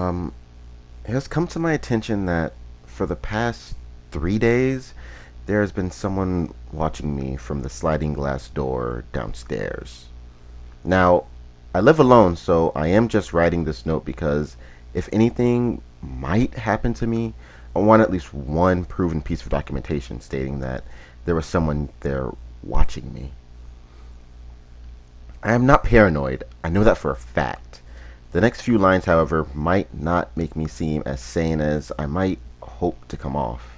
Um, it has come to my attention that for the past 3 days, there has been someone watching me from the sliding glass door downstairs. Now, I live alone, so I am just writing this note because if anything might happen to me, I want at least one proven piece of documentation stating that there was someone there watching me. I am not paranoid. I know that for a fact. The next few lines, however, might not make me seem as sane as I might hope to come off.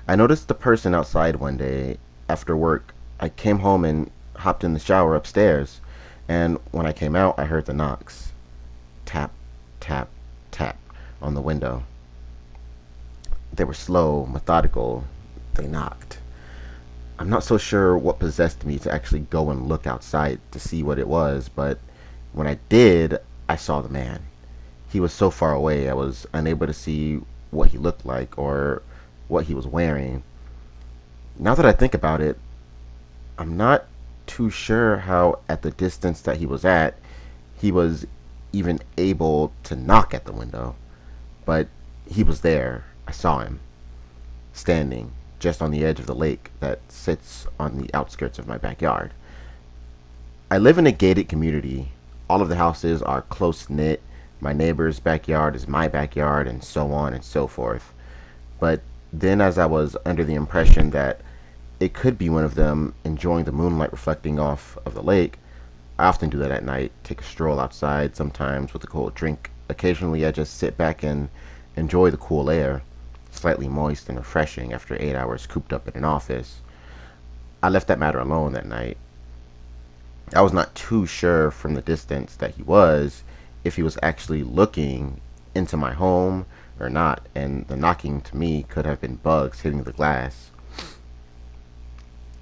I noticed the person outside one day after work. I came home and hopped in the shower upstairs, and when I came out, I heard the knocks. Tap, tap, tap on the window. They were slow, methodical. They knocked. I'm not so sure what possessed me to actually go and look outside to see what it was, but when I did, I saw the man. He was so far away I was unable to see what he looked like or what he was wearing. Now that I think about it, I'm not too sure how, at the distance that he was even able to knock at the window. But he was there. I saw him, standing just on the edge of the lake that sits on the outskirts of my backyard. I live in a gated community. All of the houses are close knit. My neighbor's backyard is my backyard, and so on and so forth. But then, as I was under the impression that it could be one of them enjoying the moonlight reflecting off of the lake, I often do that at night, take a stroll outside, sometimes with a cold drink. Occasionally, I just sit back and enjoy the cool air, slightly moist and refreshing after 8 hours cooped up in an office. I left that matter alone that night. I was not too sure from the distance that if he was actually looking into my home or not, and the knocking to me could have been bugs hitting the glass.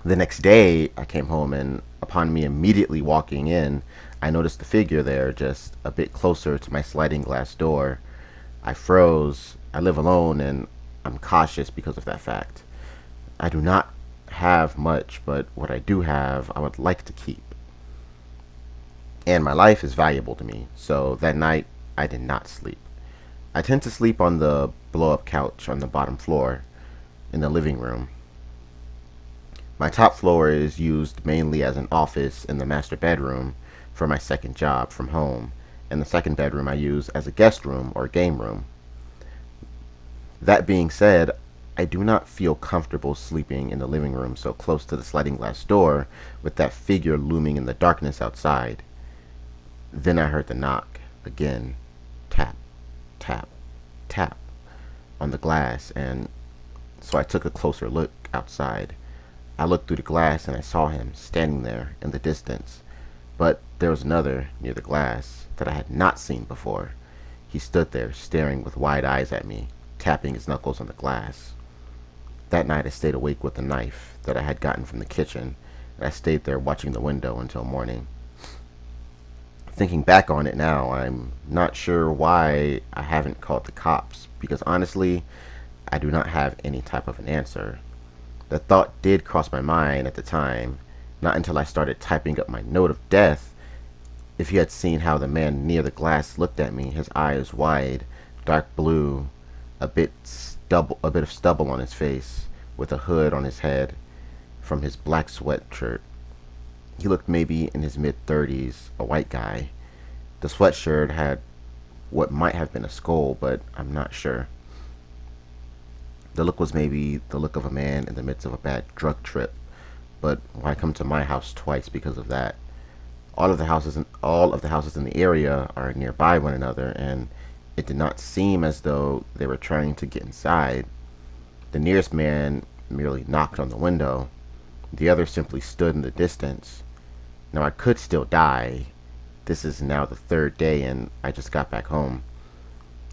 The next day, I came home, and upon me immediately walking in, I noticed the figure there just a bit closer to my sliding glass door. I froze. I live alone, and I'm cautious because of that fact. I do not have much, but what I do have, I would like to keep. And my life is valuable to me, so that night, I did not sleep. I tend to sleep on the blow-up couch on the bottom floor in the living room. My top floor is used mainly as an office in the master bedroom for my second job from home, and the second bedroom I use as a guest room or game room. That being said, I do not feel comfortable sleeping in the living room so close to the sliding glass door with that figure looming in the darkness outside. Then I heard the knock again. Tap, tap, tap on the glass, and so I took a closer look outside. I looked through the glass and I saw him standing there in the distance, but there was another near the glass that I had not seen before. He stood there staring with wide eyes at me, tapping his knuckles on the glass. That night I stayed awake with a knife that I had gotten from the kitchen, and I stayed there watching the window until morning. Thinking back on it now, I'm not sure why I haven't called the cops, because honestly, I do not have any type of an answer. The thought did cross my mind at the time, not until I started typing up my note of death. If you had seen how the man near the glass looked at me, his eyes wide, dark blue, a bit of stubble on his face, with a hood on his head from his black sweatshirt. He looked maybe in his mid-30s, a white guy. The sweatshirt had what might have been a skull, but I'm not sure. The look was maybe the look of a man in the midst of a bad drug trip, but why come to my house twice because of that? All of the houses in the area are nearby one another, and it did not seem as though they were trying to get inside. The nearest man merely knocked on the window. The other simply stood in the distance. Now I could still die. This is now the third day, and I just got back home.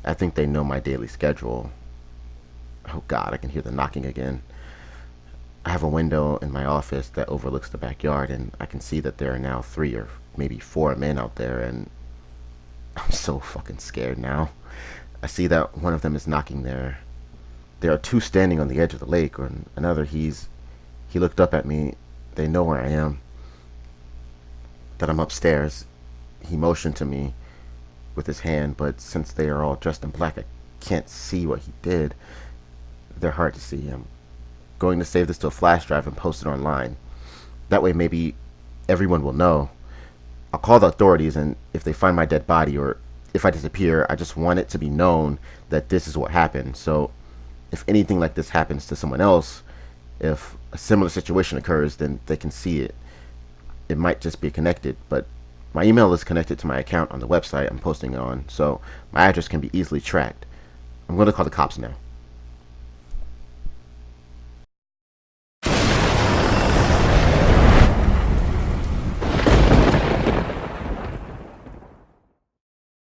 I think they know my daily schedule. Oh God, I can hear the knocking again. I have a window in my office that overlooks the backyard, and I can see that there are now 3 or maybe 4 men out there, and I'm so fucking scared now. I see that one of them is knocking there. There are 2 standing on the edge of the lake, and another, he looked up at me. They know where I am, that I'm upstairs. He motioned to me. with his hand, but since they are all dressed in black, I can't see what he did. They're hard to see. I'm going to save this to a flash drive and post it online. That way maybe everyone will know. I'll call the authorities, and if they find my dead body or if I disappear, I just want it to be known that this is what happened. So if anything like this happens to someone else, if a similar situation occurs, then they can see it. It might just be connected, but my email is connected to my account on the website I'm posting it on, so my address can be easily tracked. I'm going to call the cops now.